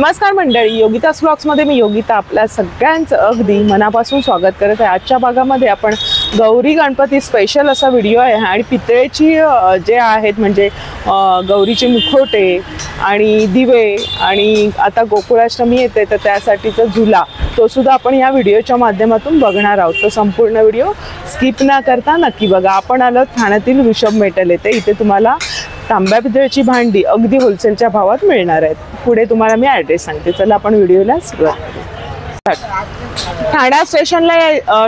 नमस्कार मंडळी, योगिता व्लॉग्स मध्ये मी योगिता आपल्या सगळ्यांचं अगदी मनापासून स्वागत करत आहे। आजच्या भागामध्ये आपण गौरी गणपती स्पेशल असा व्हिडिओ आहे आणि पितळेची जे आहेत म्हणजे गौरीचे मुखवटे आणि दिवे आणि आता गोकुळाष्टमी येते तर त्यासाठीचा झुला तो सुद्धा आपण या व्हिडिओच्या माध्यमातून बघणार आहोत। तो संपूर्ण व्हिडिओ स्किप न करता नक्की बघा। आपण आलो ठाण्यातील ऋषभ मेटल येथे, इथे तुम्हाला तांब्या पितळेची भांडी अगदी होलसेलच्या भावात मिळणार आहेत। पुढे तुम्हाला मी ॲड्रेस सांगते, चला आपण व्हिडिओला सुरुवात करू।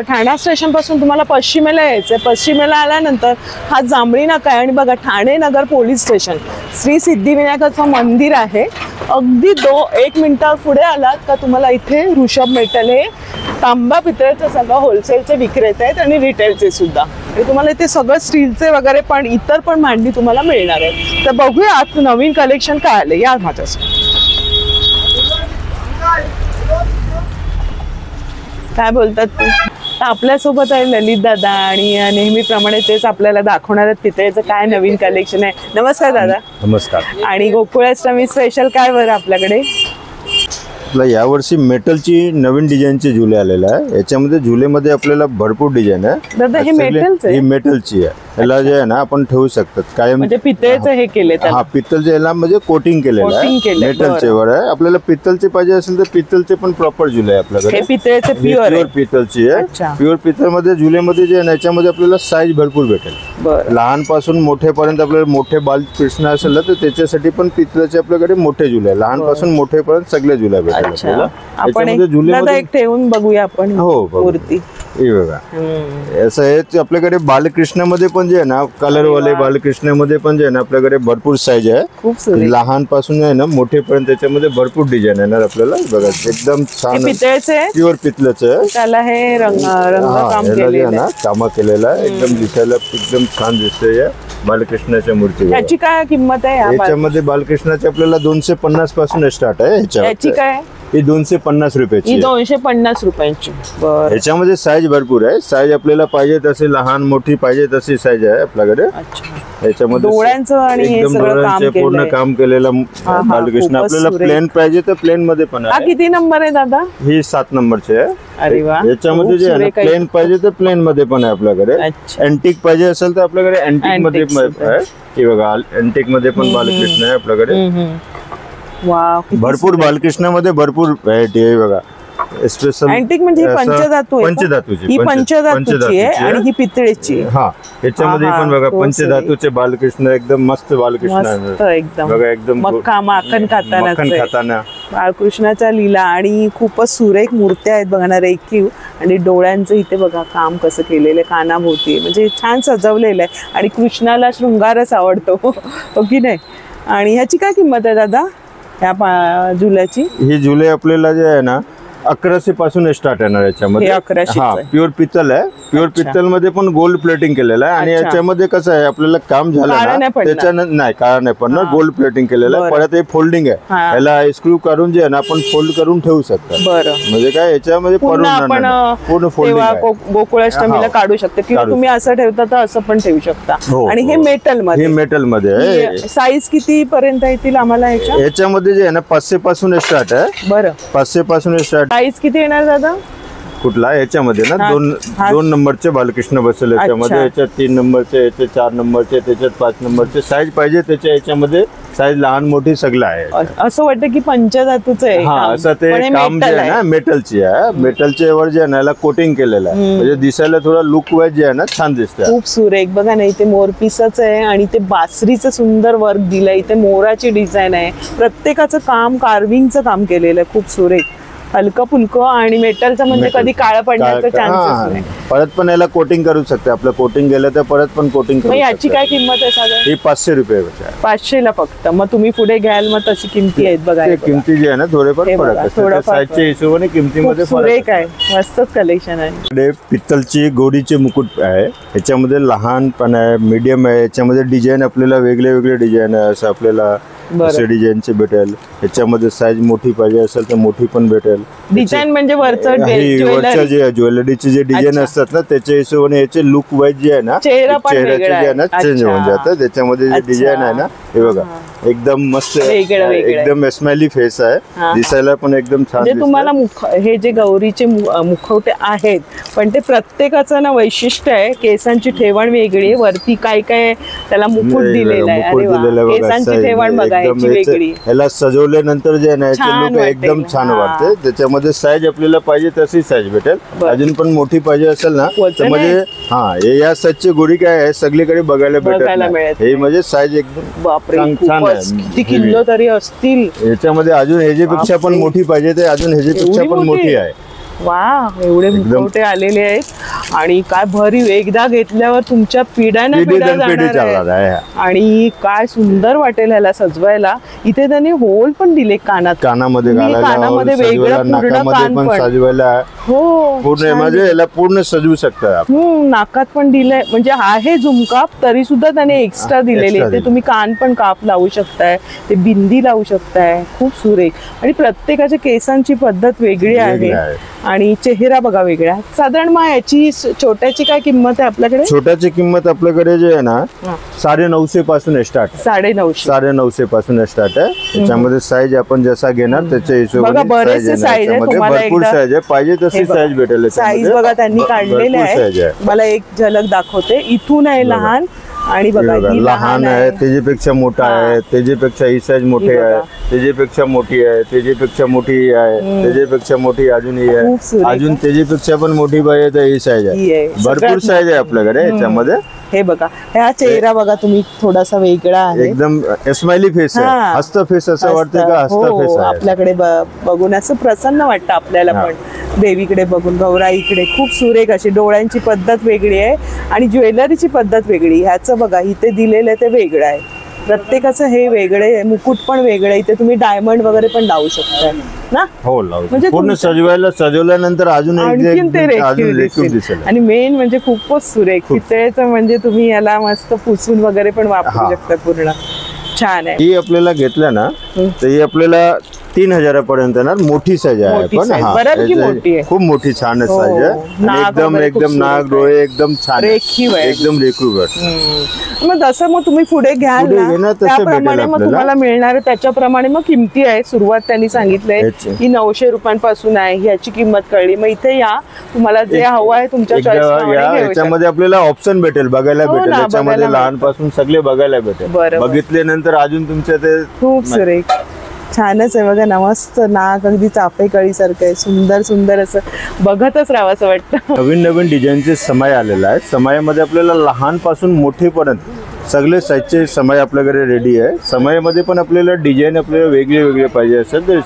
ठाणा स्टेशनपासून तुम्हाला पश्चिमेला यायचं आहे। पश्चिमेला आल्यानंतर हा जांभळी नाका आहे आणि बघा ठाणे नगर पोलीस स्टेशन, श्री सिद्धिविनायकाचं मंदिर आहे। अगदी 1 मिनिटा पुढे आलात का तुम्हाला इथे ऋषभ मेटल हे तांबा पितळेचे सगळं होलसेलचे विक्रेते आहेत आणि रिटेलचे सुद्धा, आणि तुम्हाला इथे सगळं स्टीलचे वगैरे पण इतर पण भांडी तुम्हाला मिळणार आहे। तर बघूया आज नवीन कलेक्शन काय आले या माझ्यासोबत। काय बोलतात ते आपल्यासोबत आहे ललित दादा आणि नेहमीप्रमाणे तेच आपल्याला दाखवणार आहेत पितळेचं काय नवीन कलेक्शन आहे। नमस्कार दादा। नमस्कार। आणि गोकुळाष्टमी स्पेशल काय बरं आपल्याकडे? यावर्षी मेटलची नवीन डिझाईनचे झुले आलेले आहे। याच्यामध्ये झुलेमध्ये आपल्याला भरपूर डिझाईन आहे। दादा हे मेटलचं आहे? ही मेटलची आहे। याला जे आहे ना आपण ठेवू शकतात कायम, म्हणजे पितळेचं हे केले त्याला? हा, पितलचे याला म्हणजे कोटिंग केलेलं आहे, मेटलचे वर आहे। आपल्याला पितलचे पाहिजे असेल तर पितलचे पण प्रॉपर झुले आहे आपल्याकडे। हे पितळेचे प्युअर पितलची आहे। प्युअर पितलमध्ये झुलेमध्ये जे आहे ना याच्यामध्ये आपल्याला साईज भरपूर भेटेल। लहानपासून मोठेपर्यंत आपल्याला मोठे बालकृष्ण असेल तर त्याच्यासाठी पण पितळचे आपल्याकडे मोठे झुले आहे। लहानपासून मोठेपर्यंत सगळे झुले भेटेल आपल्याला। आपण झुलेमध्ये एक ठेवून बघूया आपण। हो, मूर्ती हे बघा असं आहे। आपल्याकडे बालकृष्णामध्ये पण जे आहे ना कलर वाले बालकृष्णामध्ये पण जे आहे ना आपल्याकडे भरपूर साईज आहे। लहानपासून आहे ना मोठेपर्यंत त्याच्यामध्ये भरपूर डिझाईन येणार आपल्याला। बघा एकदम छान प्युअर पितळेचं, त्याला हे रंगकाम केलेलं आहे, काम केलेलं आहे। एकदम दिसायला एकदम छान दिसते बालकृष्णाच्या मूर्ती। याची काय किंमत आहे? याच्यामध्ये बालकृष्णाची आपल्याला 250 पासून स्टार्ट आहे। याची काय? ही 250 रुपयाची। 250 रुपयांची। याच्यामध्ये साईज भरपूर आहे। साईज आपल्याला पाहिजे तसे लहान मोठी पाहिजे तशी साईज आहे आपल्याकडे। याच्यामध्ये डोळ्यांचं आणि हे सगळं काम केलेलं, पूर्ण काम केलेलं बालकृष्ण। आपल्याला प्लेन पाहिजे तर प्लेन मध्ये पण आहे। किती नंबर आहे दादा? ही 7 नंबरची आहे। अरे वा। याच्यामध्ये जे आहे प्लेन पाहिजे तर प्लेन मध्ये पण आहे आपल्याकडे। अँटिक पाहिजे असेल तर आपल्याकडे अँटिक मध्ये आहे। हे बघा अँटिक मध्ये पण बालकृष्ण आहे आपल्याकडे। भरपूर बालकृष्णामध्ये भरपूर व्हरायटी आहे बघा। स्पेशल अँटिक म्हणजे पंचधातू आहे? पंचधातूची। ही पंचधातूची आहे आणि ही पितळेची। हा, याच्यामध्ये पण बघा पंचधातूचे बालकृष्ण एकदम मस्त बालकृष्ण आहे एकदम बघा। एकदम माखन खाताना बाळकृष्णाच्या लीला आणि खूपच सुरेख मूर्त्या आहेत बघा ना, रेखीव आणि डोळ्यांचं इथे बघा काम कसं केलेलं आहे, कानाभोवती म्हणजे छान सजवलेलं आहे। आणि कृष्णाला शृंगारच आवडतो, हो की नाही? आणि ह्याची काय किंमत आहे दादा ह्या झुल्याची? ही झुले आपल्याला जे आहे ना 1100 पासून स्टार्ट येणार याच्यामध्ये। हा, प्युअर पितल आहे। प्युअर पितल मध्ये पण गोल्ड प्लेटिंग केलेलं आहे आणि याच्यामध्ये कसं आहे आपल्याला काम झालं ना त्याच्यानं नाही काळा नाही पडणार, गोल्ड प्लेटिंग केलेलं आहे। परत हे फोल्डिंग आहे, याला स्क्रू करून जे आहे ना आपण फोल्ड करून ठेवू शकतो। म्हणजे काय याच्यामध्ये पूर्ण फोल्डिंग गोकुळाष्टमीला काढू शकता किंवा तुम्ही असं ठेवता तर असं पण ठेवू शकता। आणि हे मेटल मध्ये, हे मेटल मध्ये आहे। साईज किती पर्यंत येतील आम्हाला याच्यामध्ये जे आहे ना 500 पासून स्टार्ट आहे। बरं, 500 पासून स्टार्ट। साईज किती येणार दादा? कुठला? याच्यामध्ये ना दोन नंबरचे बालकृष्ण बसेल याच्यामध्ये। याच्यात 3 नंबरचे, याच्यात 4 नंबरचे, त्याच्यात 5 नंबरचे। साईज पाहिजे त्याच्या याच्यामध्ये साईज लहान मोठी सगळं आहे। असं वाटतं की पंचधातूचं आहे? हा, असं ते काम जे आहे ना मेटलची आहे। मेटलच्या वर जे आहे ना याला कोटिंग केलेलं आहे, म्हणजे दिसायला थोडा लुक वाईज जे आहे ना छान दिसतं। खूप सुरेख बघा ना, इथे मोरपिसच आहे आणि ते बासरीचं सुंदर वर्क दिलंय। इथे मोराची डिझाईन आहे, प्रत्येकाचं काम कार्विंगचं काम केलेलं आहे, खूप सुरेख, हलकं फुलकं आणि मेटलचं म्हणजे कधी काळं पडण्याचं चान्सेस नाही। परत पण याला कोटिंग करू शकते, आपलं कोटिंग गेलं तर परत पण कोटिंग करू शकते। याची काय किंमत आहे साधारण? ही 500 रुपये। 500 ला फक्त? मग तुम्ही पुढे घ्याल मग तशी किमती आहेत बघा। किमती जी आहे ना थोडेफार फरक असतात, साईजच्या हिशोबाने किमतीमध्ये सुरेख आहे, मस्तच कलेक्शन आहे। पित्तलची गोडीचे मुकुट आहे, याच्यामध्ये लहान पण आहे, मीडियम आहे। याच्यामध्ये डिझाईन आपल्याला वेगळे वेगळे डिझाईन आहे। असं आपल्याला असे डिझाईनचे भेटेल. याच्यामध्ये साईज मोठी पाहिजे असेल तर मोठी पण भेटेल. डिझाईन म्हणजे वरच्या जे ज्वेलरीचे जे डिझाईन असतात ना त्याच्या हिशोबाने याचे लुक वाईज जे आहे ना चेहऱ्याचे जे आहे ना चेंज होऊन जातं. त्याच्यामध्ये जे डिझाईन आहे ना हे बघा एकदम मस्त एकदम स्माइली फेस आहे. दिसायला पण एकदम छान. तुम्हाला हे जे गौरीचे मुखवटे आहेत पण ते प्रत्येकाचं ना वैशिष्ट्य आहे. केसांची ठेवण वेगळी, वरती काय काय त्याला मुकुट दिलेला आहे. केसांची ठेवण बघा याची वेगळी. याला सजवल्यानंतर जे आहे लुक एकदम छान वाटते. त्याच्यामध्ये साईज आपल्याला पाहिजे तशी साईज भेटेल. अजून पण मोठी पाहिजे असेल ना तर म्हणजे या साईजची गोळी काय आहे सगळीकडे बघायला भेटत. हे म्हणजे साईज एकदम छान आहे. किती किलो तरी असतील याच्यामध्ये. अजून ह्याच्यापेक्षा पण मोठी पाहिजे ते अजून ह्याच्यापेक्षा पण मोठी आहे. वा एवढे मुखवटे आलेले आहेत आणि काय भरीव. एकदा घेतल्यावर तुमच्या पिढ्याने आणि काय सुंदर वाटेल ह्याला सजवायला. इथे त्यांनी होल पण दिले कानामध्ये वेगळं पूर्ण सजवायला. हो पूर्ण म्हणजे याला पूर्ण सजवू शकता. नाकात पण दिलंय म्हणजे आहे झुमका तरी सुद्धा त्याने एक्स्ट्रा दिलेले. ते तुम्ही कान पण काप लावू शकताय, ते बिंदी लावू शकताय. खूप सुरेख. आणि प्रत्येकाच्या केसांची पद्धत वेगळी आहे आणि चेहरा बघा वेगळा. साधारण मग याची छोट्याची काय किंमत आहे आपल्याकडे? छोट्याची किंमत आपल्याकडे जे आहे ना 950 पासून स्टार्ट. 950 पासून स्टार्ट आहे. त्याच्यामध्ये साईज आपण जसा घेणार त्याच्या हिशोबाने बरेचसे साईज आहे. भरपूर साईज आहे. पाहिजे तशी साईज भेटेल. साईज बघा त्यांनी काढलेले आहे. मला एक झलक दाखवते. इथून आहे लहान आणि बघा लहान आहे, त्याच्यापेक्षा मोठा आहे, त्याच्यापेक्षा ही साईज मोठी आहे, त्याच्यापेक्षा मोठी आहे, त्याच्यापेक्षा मोठी आहे, त्याच्यापेक्षा मोठी अजूनही आहे, अजून त्याच्यापेक्षा पण मोठी पाहिजे तर ही साईज आहे. भरपूर साईज आहे आपल्याकडे याच्यामध्ये. हे बघा ह्या चेहरा बघा तुम्ही थोडासा वेगळा आहे. एकदम स्माइली फेस आहे. हस्त फेस असं वाटतं का हस्त फेस आहे. आपल्याकडे बघून असं प्रसन्न वाटतं आपल्याला पण. देवीकडे बघून गौराईकडे खूप सुरेख अशी डोळ्यांची पद्धत वेगळी आहे आणि ज्वेलरीची पद्धत वेगळी. ह्याचं बघा इथे दिलेलं ते वेगळं आहे. प्रत्येकाचं हे वेगळे आहे. मुकुट पण वेगळे. इथे तुम्ही डायमंड वगैरे पण लावू शकताय ना. हो म्हणजे पूर्ण सजवल्यानंतर अजून रेखीव दिसेल. आणि मेन म्हणजे खूपच सुरेख पितळेचं म्हणजे तुम्ही याला मस्त पुसून वगैरे पण वापरू शकता. पूर्ण छान आहे. ही आपल्याला घेतलं ना तर ही आपल्याला 3000 पर्यंत येणार. मोठी साईज आहे पण खूप मोठी छान साईज आहे. एकदम नाक डोळे एकदम छान रेखीव आहे. एकदम रेखीव. मग जसं मग तुम्ही पुढे घ्याल ना त्याप्रमाणे मग तुम्हाला मिळणार. त्याच्याप्रमाणे मग किमती आहे. सुरुवात त्यांनी सांगितलंय की 900 रुपयांपासून आहे. ह्याची किंमत कळली. मग इथे या तुम्हाला जे हवं आहे तुमच्या चॉईस. याच्यामध्ये आपल्याला ऑप्शन भेटेल बघायला भेटेल. याच्यामध्ये लहानपासून सगळे बघायला भेटेल. बघितल्यानंतर अजून तुमच्या ते खूप सुरेख छानच आहे बघा ना. मस्त नाक अगदी चाफे कळी सारखं आहे. सुंदर सुंदर असं बघतच राहावं असं वाटतं. नवीन नवीन डिझाईनचे समय आलेला आहे. समयामध्ये आपल्याला लहानपासून मोठेपर्यंत सगळे साईजचे समय आपल्याकडे रेडी आहे. समयामध्ये पण आपल्याला डिझाईन आपल्याला वेगळे वेगळे पाहिजे असेल तर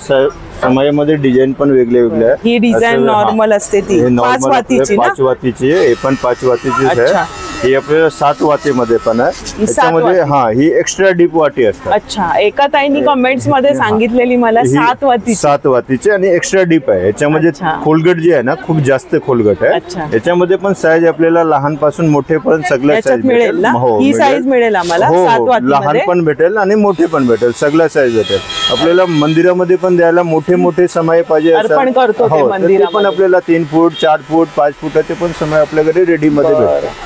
समयामध्ये डिझाईन पण वेगळे वेगळे आहे. ही डिझाईन नॉर्मल असते ती 5 वातीची. 5 वातीची हे पण 5 वातीचीच आहे. ही आपल्याला 7 वातीमध्ये पण आहे. त्याच्यामध्ये ही एक्स्ट्रा डीप वाटी असते. अच्छा. एका ताईंनी कमेंट्स मध्ये सांगितलेली मला 7 वातीची आणि एक्स्ट्रा डीप आहे. याच्यामध्ये खोलगट जी आहे ना खूप जास्त खोलगट आहे. याच्यामध्ये पण साईज आपल्याला लहानपासून मोठेपर्यंत सगळ्या साईज मिळेल. ही साईज मिळेल आम्हाला. लहान पण भेटेल आणि मोठे पण भेटेल. सगळ्या साईज भेटेल. आपल्याला मंदिरामध्ये पण द्यायला मोठे समय पाहिजे अर्पण करतो ते मंदिरात पण आपल्याला 3 फूट 4 फूट 5 फुटाचे पण समय आपल्याकडे रेडी मध्ये भेटतात.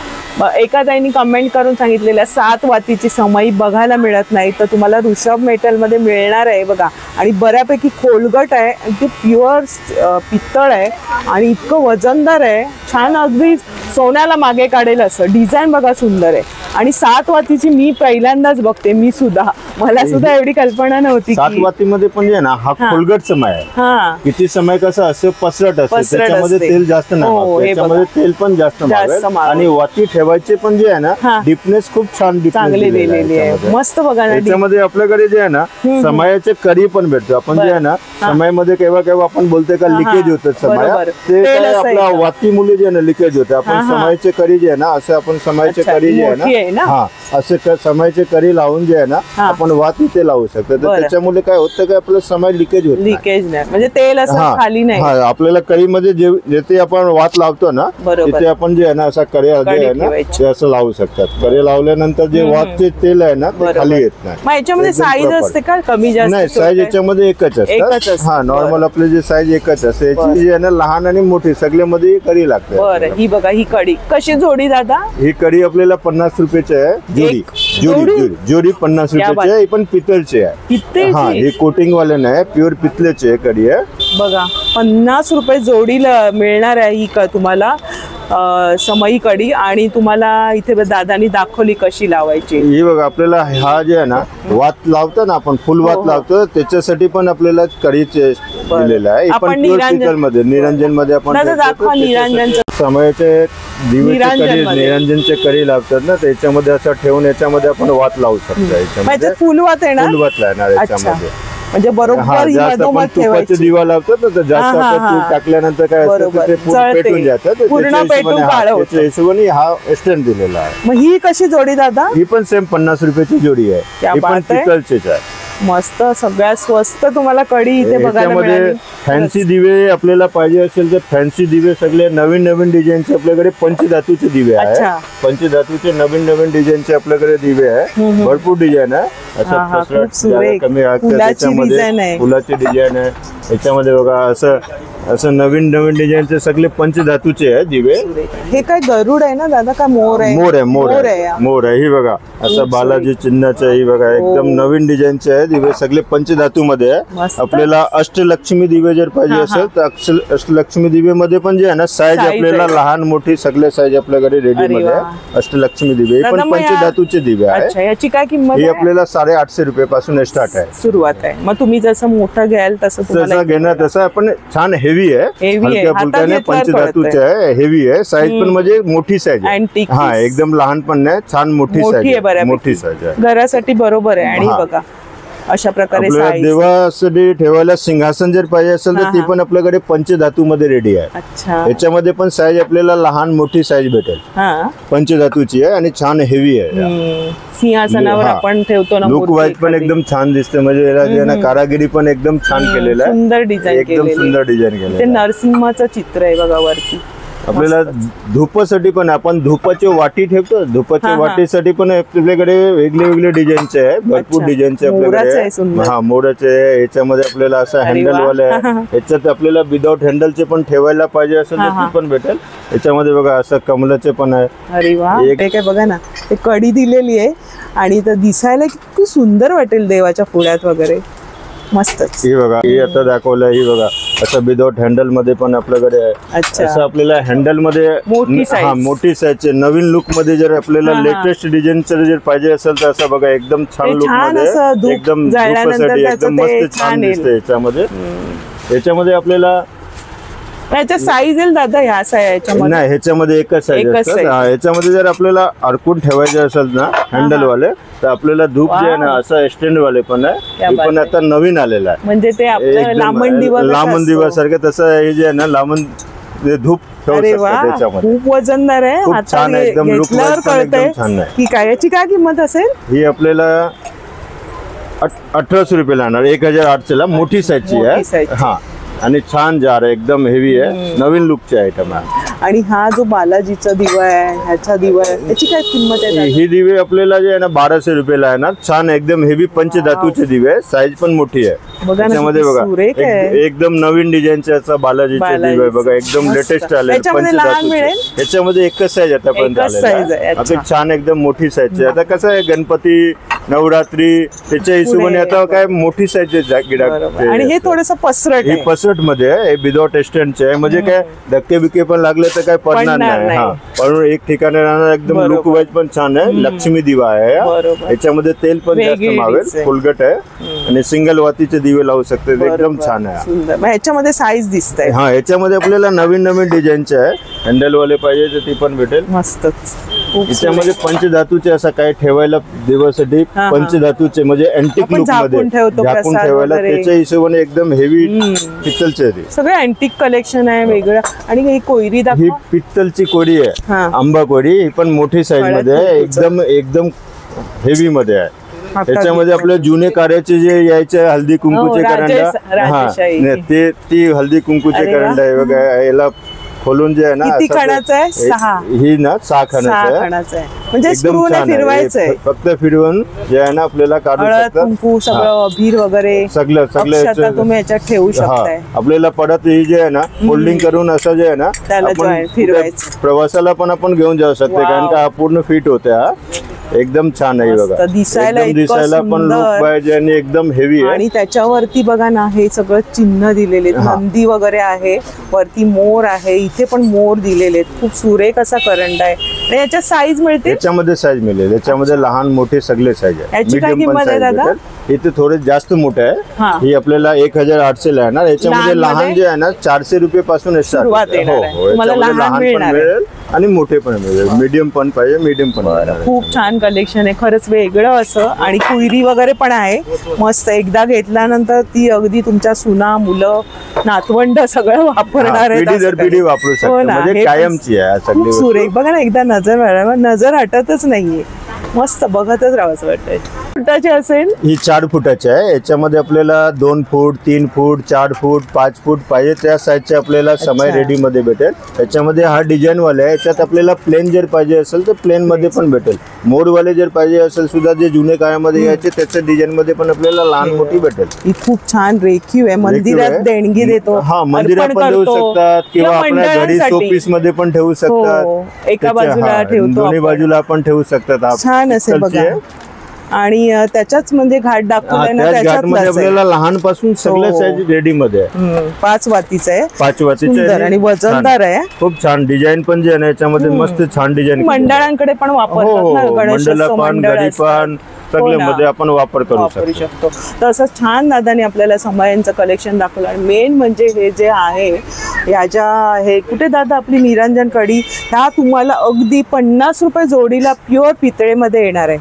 एका ताईंनी कमेंट करून सांगितलेल्या 7 वातीची समई बघायला मिळत नाही तर तुम्हाला ऋषभ मेटल मध्ये मिळणार आहे बघा. आणि बऱ्यापैकी खोलगट आहे. ते प्युअर पित्तळ आहे आणि इतकं वजनदार आहे. छान अगदी सोन्याला मागे काढेल असं डिझाईन बघा सुंदर आहे. आणि 7 वातीची मी पहिल्यांदाच बघते. मला सुद्धा एवढी कल्पना नव्हती. 7 वातीमध्ये पण जे ना हा खोलगट समय आहे. किती समय कसं असं पसरट असतं. त्याच्यामध्ये तेल जास्त नाही. त्याच्यामध्ये तेल पण जास्त आणि वाती ठेवायचे पण जे आहे ना डीपनेस खूप छान चांगली दिलेली आहे. मस्त बघा ना. त्याच्यामध्ये आपल्याकडे जे आहे ना समयाचे करी पण भेटतो. आपण जे आहे ना समयामध्ये केव्हा केव्हा आपण बोलतोय का लिकेज होतं समय ते आपल्या वाती मुले जे आहे ना लिकेज होते. आपण समयाचे करी जे आहे ना असं आपण समयाचे करी जे आहे ना असे समयाचे करी लावून जे आहे ना आपण वात इथे लावू शकतो. तर त्याच्यामुळे काय होतं की आपलं समय लिकेज होत नाही. म्हणजे तेल असं खाली नाही. आपल्याला करीमध्ये जिथे आपण वात लावतो ना तिथे आपण जे आहे ना असा करी आहे ना ठेवायची, असं लावू शकतात. कढई लावल्यानंतर जे वातचे तेल आहे ना ते खाली येत नाही. मग याच्यामध्ये साईज असते का कमी जास्त? नाही, साईज याच्यामध्ये एकच असते. हा, नॉर्मल आपले जे साईज एकच असते. याची जी आहे ना लहान आणि मोठी सगळ्यामध्ये कढी लागते. बरं, ही बघा ही कढी कशी जोडी दादा? ही कढी आपल्याला 50 रुपयाची आहे जोडी. जोडी 50 रुपयाची आहे, पण पितळची आहे. हा, ही कोटिंग वाले नाही, प्युअर पितळेची कढी आहे. बघा 50 रुपये जोडीला मिळणार आहे ही तुम्हाला समई कढी. आणि तुम्हाला इथे दादानी दाखवली कशी लावायची. ही बघा, आपल्याला हा जे आहे ना वात लावतो ना आपण, फुल वात लावतो, त्याच्यासाठी पण आपल्याला कढीचे दिलेलं आहे. पण पितळ मध्ये, निरंजन मध्ये आपण समईचे दिवे निरंजनचे कढी लावतात ना, त्याच्यामध्ये असं ठेवून याच्यामध्ये आपण वात लावू शकतो. याच्यामध्ये फुलवात येणार, फुलवात लागणार याच्यामध्ये. म्हणजे बरोबर तुपाचे दिवा लावतात ना, तर जास्त तूप टाकल्यानंतर काय असतं ते पेटून जातात. त्याच्या हिशोबाने हा एक्सटेंड दिलेला आहे. मग ही कशी जोडी दादा? ही पण सेम 50 रुपयाची जोडी आहे. ही पण पितळचीच आहे. मस्त, सगळ्यात स्वस्त तुम्हाला कढी इथे बघायला मिळाली. फॅन्सी दिवे आपल्याला पाहिजे असेल तर फॅन्सी दिवे सगळे नवीन नवीन डिझाईनचे आपल्याकडे पंचधातूचे दिवे आहे. पंचधातूचे नवीन नवीन डिझाईनचे आपल्याकडे दिवे आहे. भरपूर डिझाईन आहे. असं कमी त्याच्यामध्ये फुलाची डिझाईन आहे. याच्यामध्ये बघा असं नवीन नवीन डिझाईनचे सगळे पंचधातूचे आहे दिवे. हे काय गरुड आहे ना दादा का मोर आहे? मोर आहे. ही बघा असं बालाजी चिन्हाचे आहे. ही बघा एकदम नवीन डिझाईनचे आहे दिवे, सगळे पंचधातू मध्ये आहे. आपल्याला अष्टलक्ष्मी दिवे जर पाहिजे असेल तर अष्टलक्ष्मी दिवे मध्ये पण जे आहे ना साईज आपल्याला लहान मोठी सगळे साईज आपल्याकडे रेडी मध्ये आहे. अष्टलक्ष्मी दिवे पण पंचधातूचे दिवे आहे. याची काय किंमत? ही आपल्याला 850 रुपयापासून स्टार्ट आहे, सुरुवात आहे. मग तुम्ही जसं मोठं घ्याल तसं घेणार तसं. पण छान हेवी आहे, हलक्या फुलक्याने पंचधातूचे आहे, हेवी आहे. साईज पण म्हणजे मोठी साईज आहे. हा, एकदम लहान पण नाही, छान मोठी साईज आहे. मोठी साईज आहे, घरासाठी बरोबर आहे. आणि बघा अशा प्रकारे देवासाठी ठेवायला सिंहासन जर पाहिजे असेल तर ती पण आपल्याकडे पंचधातू मध्ये रेडी आहे. याच्यामध्ये पण साईज आपल्याला लहान मोठी साईज भेटेल. पंचधातूची आहे आणि छान हेवी आहे. सिंहासनावर आपण ठेवतो ना, लुक वाईज पण एकदम छान दिसते. म्हणजे याला कारागिरी पण एकदम छान केलेलं आहे. सुंदर डिझाईन, एकदम सुंदर डिझाईन केलेलं. ते नरसिंहाचं चित्र आहे बघा वरती. आपल्याला धूपासाठी पण आपण धूपाची वाटी ठेवतो. धूपाच्या वाटीसाठी पण आपल्याकडे वेगळे वेगळे डिझाईनचे आहे. भरपूर डिझाईनचे आपल्याकडे. हा, मोराचे. याच्यामध्ये आपल्याला असं हँडल वाले आहे. याच्यात आपल्याला विदाउट हँडलचे पण ठेवायला पाहिजे असेल तर ती पण भेटेल. याच्यामध्ये बघा असं कमलाचे पण आहे. अरे वा, काय बघा ना, ते कडी दिलेली आहे आणि तर दिसायला किती सुंदर वाटेल देवाच्या पुढ्यात वगैरे. मस्तच. ही बघा, ही आता दाखवलं. ही बघा असं विदाउट हँडल मध्ये पण आपल्याकडे आहे. असं आपल्याला हँडल मध्ये मोठी साईजचे नवीन लुक मध्ये जर आपल्याला लेटेस्ट डिझाईनचं जर पाहिजे असेल तर असं बघा एकदम छान लुक मध्ये, एकदम धूपासाठी एकदम मस्त छान दिसते. याच्यामध्ये आपल्याला याच्या साईज येईल दादा ह्या याच्यामध्ये? नाही, ह्याच्यामध्ये एकच साईज असतात. ह्याच्यामध्ये जर आपल्याला अडकून ठेवायचे असेल ना हँडल वाले तर आपल्याला धूप जे आहे ना असं स्टँड वाले पण आहे. हे पण आता नवीन आलेलं आहे. म्हणजे ते लांबण दिवा सारखं तसं हे जे आहे ना लांबण धूप ठेवू शकतो त्याच्यामध्ये. खूप वजनदार आहे. छान आहे, एकदम लुक कळतंय की काय. याची काय किंमत असेल? ही आपल्याला 1800 रुपये लागणार. 1800 ला मोठी साईजची आहे. हा, आणि छान जार आहे, एकदम हेवी आहे, नवीन लुकचे आयटम आहे. आणि हा जो बालाजीचा दिवा आहे, ह्याचा दिवा आहे, याची काय किंमत आहे? ही दिवे आपल्याला जे आहे ना 1200 रुपयाला आहे ना. छान एकदम हेवी पंचधातूचे दिवे आहे. साईज पण मोठी आहे. त्याच्यामध्ये बघा एकदम नवीन डिझाईनचे असा बालाजीचे दिवे बघा, एकदम लेटेस्ट आले पंचधातूचे. याच्यामध्ये एकच साईज आतापर्यंत आलेला. छान एकदम मोठी साईजची. आता कसं आहे गणपती नवरात्री त्याच्या हिशोबाने आता काय मोठी साईज. आणि हे थोडंसं पसरट मध्ये आहे, विदाउट स्टँडचे आहे. म्हणजे काय धक्के बिक्के पण लागले तर काय पडणार नाही. हा, पण एक ठिकाणी राहणार. एकदम लुक वाईज पण छान आहे. लक्ष्मी दिवा आहे. याच्यामध्ये तेल पण जास्त मावेल, फुलगट आहे आणि सिंगल वातीचे दिवे लावू शकते. एकदम छान आहे. ह्याच्यामध्ये साईज दिसत आहे. हा, याच्यामध्ये आपल्याला नवीन नवीन डिझाईनचे आहे. हँडल वाले पाहिजे तर ती पण भेटेल. मस्तच. याच्यामध्ये पंचधातूचे असं काय ठेवायला देवासाठी पंचधातूचे म्हणजे अँटिक लुक मध्ये झाकून ठेवायला. त्याच्या हिशोबाने एकदम हेवी पित्तलचे सगळं अँटिक कलेक्शन आहे वेगळं. आणि ही कोयरी दाखव. ही पित्तलची कोडी आहे, आंबा कोडी. ही पण मोठी साईज मध्ये आहे. एकदम हेवी मध्ये आहे. त्याच्यामध्ये आपल्या जुने कार्याचे जे यायचे हल्दी कुंकूचे करंडा, हा ती हल्दी कुंकूचे करंडा आहे बघा. याला खोलून जे आहे ना, किती खणाचं आहे? 6. ही ना 6 खणाचं आहे. म्हणजे स्क्रू ने फिरवायचंय, फक्त फिरवून जे आहे ना आपल्याला काढू शकतात. कुंकू सगळं, अबीर वगैरे सगळं तुम्ही याच्यात ठेवू शकताय. आपल्याला पडत ही जे आहे ना फोल्डिंग करून असं जे आहे ना आपण फिरवायचं. प्रवासाला पण आपण घेऊन जाऊ शकते, कारण का पूर्ण फिट होते. हा एकदम छान आहे बघा, दिसायला पण लुक पाहिजे आणि एकदम हेवी आहे. आणि त्याच्यावरती बघा ना हे सगळं चिन्ह दिलेले, नंदी वगैरे आहे, वरती मोर आहे, इथे पण मोर दिलेले. खूप सुरेख असा करंडा आहे. आणि याच्यात साईज मिळते, याच्यामध्ये साईज मिळेल, याच्यामध्ये लहान मोठे सगळे साईज आहे. याची काय किंमत आहे दादा? इथे थोडे जास्त मोठे आहे, ही आपल्याला 1800 ला आहे ना. याच्यामध्ये लहान जे आहे ना 400 रुपये पासून सुरुवात आहे. लहान मिळेल आणि मोठे पण मिळेल, मीडियम पण पाहिजे, मीडियम पण. खूप छान कलेक्शन आहे खरंच, वेगळं असं. आणि कुयरी वगैरे पण आहे मस्त. एकदा घेतल्यानंतर ती अगदी तुमच्या सुना, मुलं, नातवंड सगळं वापरणार आहे, पिढी वापरू शकतो, म्हणजे कायमची आहे सगळी. सुरेख बघा ना, एकदा नजर हटतच नाहीये, मस्त बघतच राहावंच वाटतंय. फुटाची असेल ही 4 फुटाची आहे. याच्यामध्ये आपल्याला 2 फूट, 3 फूट, 4 फूट, 5 फूट पाहिजे त्या साईजचे आपल्याला समय रेडी मध्ये भेटेल. त्याच्यामध्ये हा डिझाईन वाले आहे. याच्यात आपल्याला प्लेन जर पाहिजे असेल तर प्लेन मध्ये पण भेटेल. मोड वाले जर पाहिजे असेल सुद्धा, जे जुने काळामध्ये यायचे त्याच्या डिझाईन मध्ये पण आपल्याला लहान मोठी भेटेल. ही खूप छान रेखीव आहे, मंदिरात देणगी देतो. हा, मंदिरात पण देऊ शकतात किंवा आपल्या घरी शोपीस मध्ये पण ठेवू शकतात. एका बाजूला ठेवतो, दोन्ही बाजूला आपण ठेवू शकतात. छान असेल बघा. आणि त्याच्याच म्हणजे घाट दाखवलाय ना, त्याच्यात आपल्याला लहानपासून सगळं साईज रेडी मध्ये आहे. 5 वातीचं आहे, 5 वातीचं आणि वजनदार आहे. खूप छान डिझाईन पण जे आहे याच्यामध्ये मस्त छान डिझाईन. मंडळांकडे पण वापरतात ना, गणेशोत्सव मंडळ पण सगळ्यामध्ये आपण वापर करू शकतो. तर असं छान दादाने आपल्याला समयांचं कलेक्शन दाखवलं. आणि मेन म्हणजे हे जे आहे याच्या, हे कुठे दादा आपली निरंजन कढी, ह्या तुम्हाला अगदी 50 रुपये जोडीला प्युअर पितळेमध्ये येणार आहे.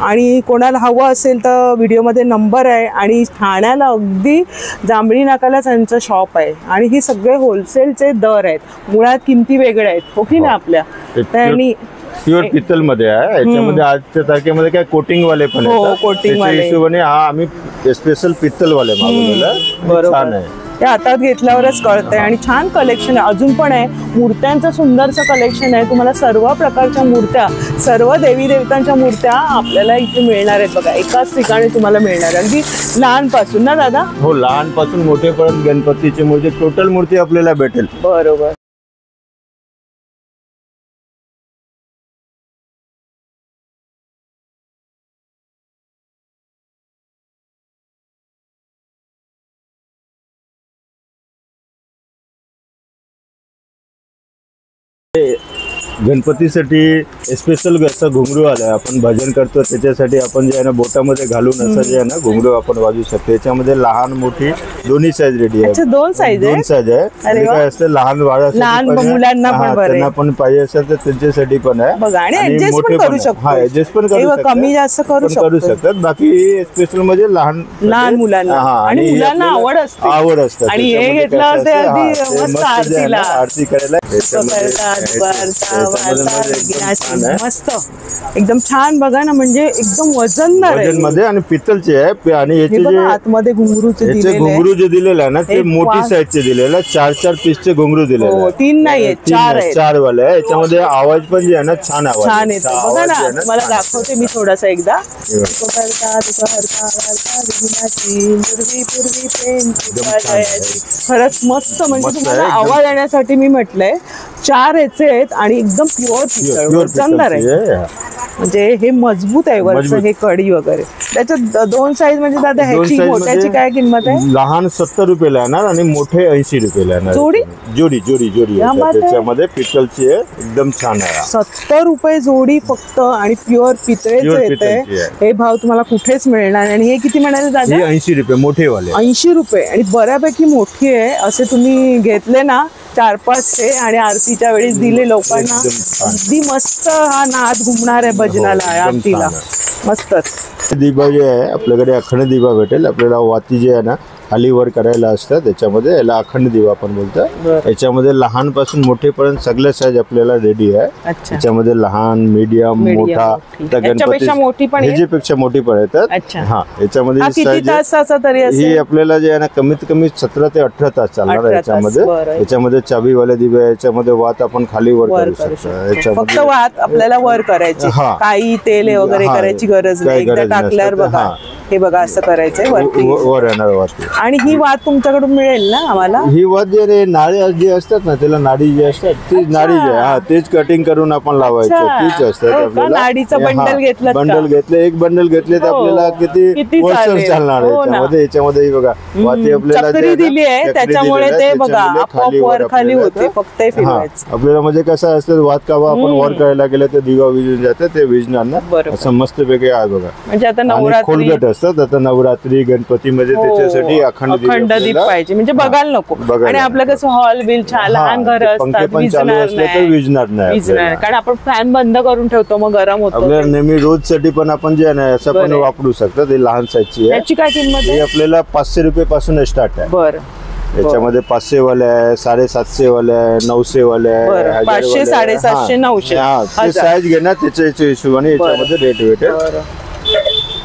आणि कोणाला हवं असेल तर व्हिडिओमध्ये नंबर आहे. आणि ठाण्याला अगदी जांभळी नाकाला त्यांचं शॉप आहे. आणि हे सगळे होलसेलचे दर आहेत, मुळात किमती वेगळ्या आहेत, हो की ना आपल्या. आणि प्युअर पित्तल मध्ये आहे. याच्यामध्ये आजच्या तारखेमध्ये काय कोटिंग वाले पण आहेत, कोटिंग वाले हिशोबाने हा आम्ही स्पेशल पित्तल वाले मागवलेला. छान आहे, ते हातात घेतल्यावरच कळतंय. आणि छान कलेक्शन आहे, अजून पण आहे. मूर्त्यांचं सुंदरसं कलेक्शन आहे. तुम्हाला सर्व प्रकारच्या मूर्त्या, सर्व देवी देवतांच्या मूर्त्या आपल्याला इथे मिळणार आहेत बघा, एकाच ठिकाणी तुम्हाला मिळणार आहे. अगदी लहानपासून ना दादा? हो, लहानपासून मोठेपर्यंत गणपतीची मूर्ती, टोटल मूर्ती आपल्याला भेटेल. बरोबर. गणपतीसाठी स्पेशल असं घुंगरू आलाय. आपण भजन करतो त्याच्यासाठी आपण जे आहे ना बोटामध्ये घालून असं जे आहे ना घुंगरू आपण वाजवू शकतो. याच्यामध्ये लहान मोठी दोन्ही साईज रेडी आहे. 2 साईज आहे. काय असतं, लहान बाळा, लहान मुलांना त्यांना पण पाहिजे असेल तर त्यांच्यासाठी पण आहे. मोठे करू शकतो, ऍडजस्ट पण करू शकतो, कमी जास्त करू शकतात. बाकी स्पेशल म्हणजे लहान मुलांना आणि मुलांना आवड असते. आणि हे घेतल्यावर ते अगदी आरती करायला मस्त एकदम छान बघा ना, म्हणजे एकदम वजनदार मध्ये. आणि पित्तलचे आहे. आणि याचे जे आतमध्ये घुंगरू जे दिलेलं आहे ना ते मोठी साईजचे दिलेलं आहे. 4 पीसचे घुंगरू दिलेले, 3 नाही, 4 वाले आहे. याच्यामध्ये आवाज पण जे आहे ना छान येतो बघा ना. मला दाखवते मी थोडासा एकदा. खरंच मस्त, म्हणजे तुम्हाला आवाज येण्यासाठी मी म्हटलंय. 4 याचे आहेत आणि एकदम प्युअर वजनदार आहे. म्हणजे हे मजबूत आहे वरचं हे कडी वगैरे. त्याच्यात 2 साईज म्हणजे दादा ह्याची मोठ्याची काय किंमत आहे? लहान 70 रुपयाला येणार आणि मोठे 80 रुपयाला येणार. जोडी त्याच्यामध्ये पितलची आहे, एकदम छान आहे. 70 रुपये जोडी फक्त, आणि प्युअर पितळेचे येते. हे भाव तुम्हाला कुठेच मिळणार. आणि हे किती म्हणाले दादा? 80 रुपये मोठे वाले. 80 रुपये आणि बऱ्यापैकी मोठी आहे. असे तुम्ही घेतले ना 4-5 आणि आरतीच्या वेळेस दिले लोकांना, अगदी मस्त हा नाद घुमणार आहे भजनाला, आरतीला. मस्तच. दिवा जे आहे आपल्याकडे अखंड दिवा भेटेल. आपल्याला वाती जे आहे ना खाली वर करायला असतं त्याच्यामध्ये, याला अखंड दिवा आपण बोलतो. याच्यामध्ये लहानपासून मोठेपर्यंत सगळे साईज आपल्याला रेडी आहे. त्याच्यामध्ये लहान, मीडियम, मोठा, ह्याच्यापेक्षा मोठी पण येतात. हा, याच्यामध्ये ही आपल्याला जे आहे ना कमीत कमी 17 ते 18 तास चालणार आहे याच्यामध्ये. याच्यामध्ये चावीवाले दिवे, याच्यामध्ये वात आपण खाली वर करू शकतो. फक्त वात आपल्याला वर करायची, काही तेल वगैरे करायची गरज नाही. एकदा टाकल्यावर बघा हे बघा असं करायचंय वर येणार वात. आणि ही वात तुमच्याकडून मिळेल ना आम्हाला? ही वात जे नाळी जे असतात ना, त्याला नाडी जी असतात ती नाडी जे तेच कटिंग करून आपण लावायचं, तीच असतात. आपल्याला नाडीचं बंडल घेतलं, बंडल घेतले, एक बंडल घेतले तर आपल्याला किती वर्ष चालणार आहे. याच्यामध्ये बघा वाती आपल्याला दिली आहे, त्याच्यामुळे ते बघा आपोआप वर खाली होते. फक्त आपल्याला म्हणजे कसं असतं, वात कावा आपण वर करायला गेलं तर दिवा विजून जातं, ते विजणार ना. असं मस्त वेगळे आहे बघा. म्हणजे आता नवरात्री असतात, आता नवरात्री गणपतीमध्ये त्याच्यासाठी अखंड दीप पाहिजे, म्हणजे बघायला नको. आणि आपलं कसं हॉल बिल लहान घर असतात, विजणार नाही, कारण आपण फॅन बंद करून ठेवतो मग गरम होतो. आपल्याला नेहमी रोज साठी पण आपण जे आहे असं पण वापरू शकतो. ते लहान साईजची आहे. याची काय किंमत आहे? आपल्याला 500 रुपये पासून स्टार्ट आहे. बरं. याच्यामध्ये 500 वाले आहे, 750 वाले आहे, 900 वाले आहे, 500, 750, 900 साईज घेणार त्याच्या हिशोबाने याच्यामध्ये रेट भेटेल.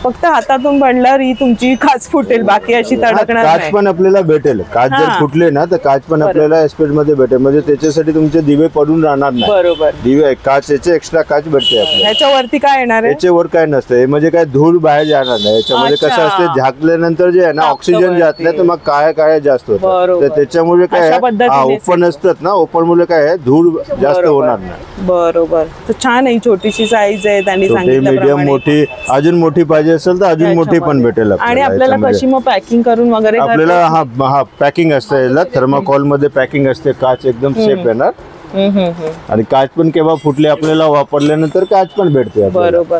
फक्त हातातून बनल्यावर ही तुमची काच फुटेल, बाकी अशी तडकणार नाही. काच पण आपल्याला भेटेल. काच जर फुटले ना तर काच पण आपल्याला एस्पेट मध्ये भेटेल, म्हणजे त्याच्यासाठी तुमचे दिवे पडून राहणार नाही. बरोबर. दिवे काच याचे एक्स्ट्रा काच भेटते आपल्याला. ह्याच्यावरती काय येणार आहे? याच्यावर काय नसतं, म्हणजे काय धूळ बाहेर जाणार नाही. याच्यामध्ये कसं असते, झाकल्यानंतर जे आहे ना ऑक्सिजन जात नाही तर मग काय जास्त होतं. तर त्याच्यामुळे काय ओपन असतात ना, ओपन मुळे काय धूळ जास्त होणार नाही. बरोबर. तर छान आहे, छोटीशी साईज आहे. त्यांनी सांगितलं मीडियम, मोठी, अजून मोठी पाहिजे असेल तर अजून मोठी पण भेटेल. आणि आपल्याला कशी मग पॅकिंग करून वगैरे आपल्याला हा पॅकिंग असते, याला थर्माकोल मध्ये पॅकिंग असते. काच एकदम सेफ येणार. आणि काच पण केव्हा फुटले आपल्याला वापरल्यानंतर काच पण भेटते. बरोबर.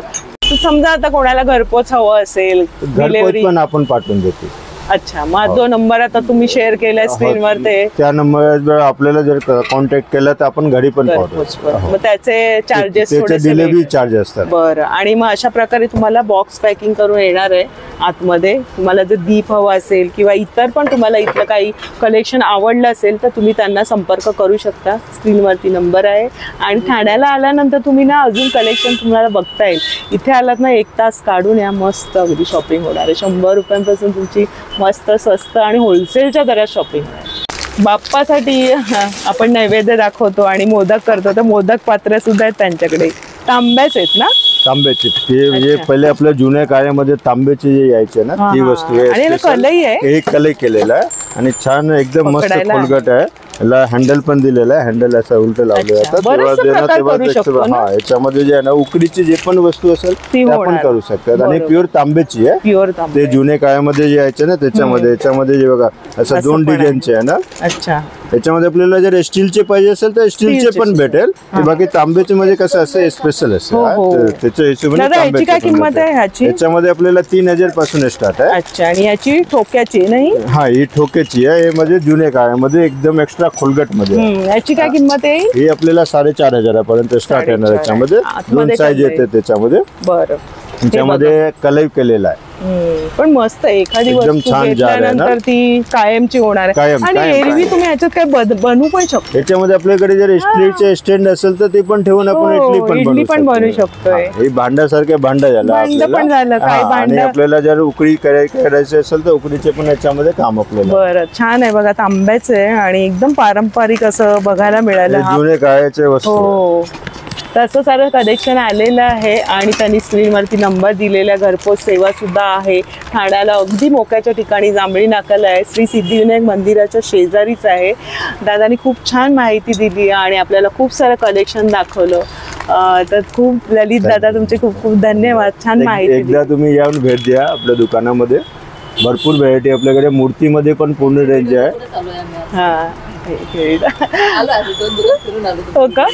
समजा आता कोणाला घरपोच हवं असेल, घरपोच पण आपण पाठवून देतो. अच्छा, मग जो नंबर आता तुम्ही शेअर केलाय स्क्रीनवर त्या नंबरवर आपल्याला जर कॉन्टॅक्ट केला तर आपण घरी पण पाठवतो. मग त्याचे चार्जेस, डिलिव्हरी चार्ज असतात. बरं. आणि मग अशा प्रकारे तुम्हाला बॉक्स पॅकिंग करून येणार आहे आतमध्ये. तुम्हाला जर दीप हवा असेल किंवा इतर पण तुम्हाला इथलं काही कलेक्शन आवडलं असेल तर तुम्ही त्यांना संपर्क करू शकता. स्क्रीनवरती नंबर आहे. आणि ठाण्याला आल्यानंतर तुम्ही ना अजून कलेक्शन तुम्हाला बघता येईल. इथे आलात ना 1 तास काढून या, मस्त अगदी शॉपिंग होणार आहे. 100 रुपयांपासून तुमची मस्त स्वस्त आणि होलसेलच्या दरात शॉपिंग. बाप्पासाठी आपण नैवेद्य दाखवतो आणि मोदक करतो, तर मोदक पात्र सुद्धा आहेत त्यांच्याकडे. तांब्याच आहेत ना? तांब्याचे. म्हणजे पहिले आपल्या जुन्या काळामध्ये तांब्याचे जे यायचे ना ती वस्तू आहे. कलई आहे, एक कलई केलेला आहे आणि छान एकदम मस्त खोलगट आहे. याला हँडल पण दिलेलं आहे. हँडल असं उलट लावलं जातं. हा, याच्यामध्ये जे आहे ना उकडीची जे पण वस्तू असेल ते आपण करू शकतात. आणि प्युअर तांब्याची आहे. प्युअर ते जुने काळामध्ये जे यायचे ना त्याच्यामध्ये, याच्यामध्ये जे बघा असं 2 डिझाईनचे आहे ना. अच्छा. याच्यामध्ये आपल्याला जर स्टीलचे पाहिजे असेल तर स्टीलचे पण भेटेल. बाकी तांब्याचे म्हणजे कसं असं स्पेशल असतं, त्याच्या हिशोबाने काय किंमत आहे ह्याची? याच्यामध्ये आपल्याला 3000 पासून स्टार्ट आहे. अच्छा. आणि याची ठोक्याची नाही? हा, ही ठोक्याची आहे. हे म्हणजे जुने काळामध्ये एकदम एक्स्ट्रा खोलगट मध्ये. याची काय किंमत आहे? ही आपल्याला 4500 पर्यंत स्टार्ट येणार. याच्यामध्ये 2 साईज येते त्याच्यामध्ये. बरं. त्याच्यामध्ये कलई केलेला आहे. पण मस्त एखादी वस्तू घेतल्यानंतर ती कायमची होणार आहे. आणि एरवी तुम्ही याच्यात काय बनवू पण शकतो. याच्यामध्ये आपल्याकडे जर स्टीलचे स्टँड असेल तर ते पण ठेवून आपण इडली पण बनवू शकतोय. हे भांड्यासारखे भांड झालं आणि आपल्याला जर उकडी करायची असेल तर उकडीचे पण याच्यामध्ये काम आपल्याला. बरं. छान आहे बघा, तांब्याचं आहे आणि एकदम पारंपरिक असं बघायला मिळालं. जुने काळाचे वस्तू. तसं सारं कलेक्शन आलेलं आहे. आणि त्यांनी स्क्रीनवरती नंबर दिलेला. घरपोच सेवा सुद्धा आहे. ठाण्याला अगदी मोक्याच्या ठिकाणी जांभळी नाक्याला आहे. श्री सिद्धिविनायक मंदिराच्या शेजारीच आहे. दादानी खूप छान माहिती दिली आणि आपल्याला खूप सारं कलेक्शन दाखवलं. तर खूप ललित दादा तुमचे खूप खूप धन्यवाद. छान माहिती. एकदा तुम्ही येऊन भेट द्या आपल्या दुकानामध्ये. भरपूर व्हरायटी आपल्याकडे. मूर्तीमध्ये पण पूर्ण रेंज आहे. हो का?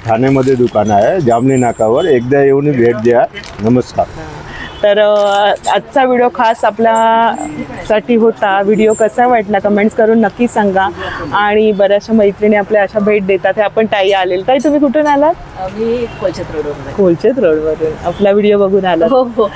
ठाण्यामध्ये दुकान आहे जांभळी नाकावर. एकदा येऊन भेट द्या. नमस्कार. तर आजचा व्हिडिओ खास आपल्यासाठी होता. व्हिडिओ कसा वाटला कमेंट्स करून नक्की सांगा. आणि बऱ्याचशा मैत्रिणी आपल्या अशा भेट देतात. हे आपण ताई आलेल. ताई तुम्ही कुठून आलात? मी कोलचेत रोडवरून. कोलचेत रोडवरून आपला व्हिडिओ बघून आला. हो हो,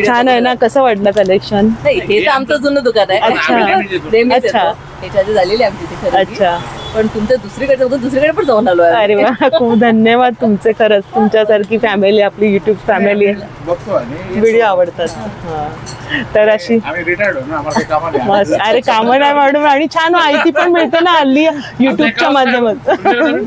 छान आहे ना. कसं वाटलं कलेक्शन? हे तर आमचं जुनं दुकान आहे. अच्छा ह्याच्या झालेली आमची ती खरेदी. अच्छा. पण तुमचं दुसरीकडे पण जाऊन आलो. अरे वा, खूप धन्यवाद तुमचे. खरंच तुमच्यासारखी फॅमिली, आपली युट्यूब फॅमिली, व्हिडिओ आवडतात. तर अशी मस्त. अरे कामं नाही मॅडम, आणि छान माहिती पण मिळते ना हल्ली युट्यूबच्या माध्यमातून.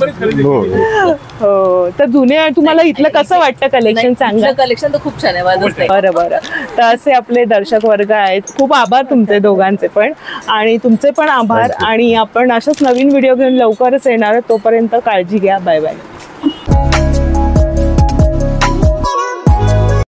हो. तर जुने तुम्हाला इथलं कसं वाटतं कलेक्शन? चांगलं कलेक्शन तर खूप छान आहे. बरं बरं. तर असे आपले दर्शक वर्ग आहेत. खूप आभार तुमचे दोघांचे पण, आणि तुमचे पण आभार. आणि आपण अशाच नवीन व्हिडिओ घेऊन लवकरच येणार. तोपर्यंत काळजी घ्या. Bye bye.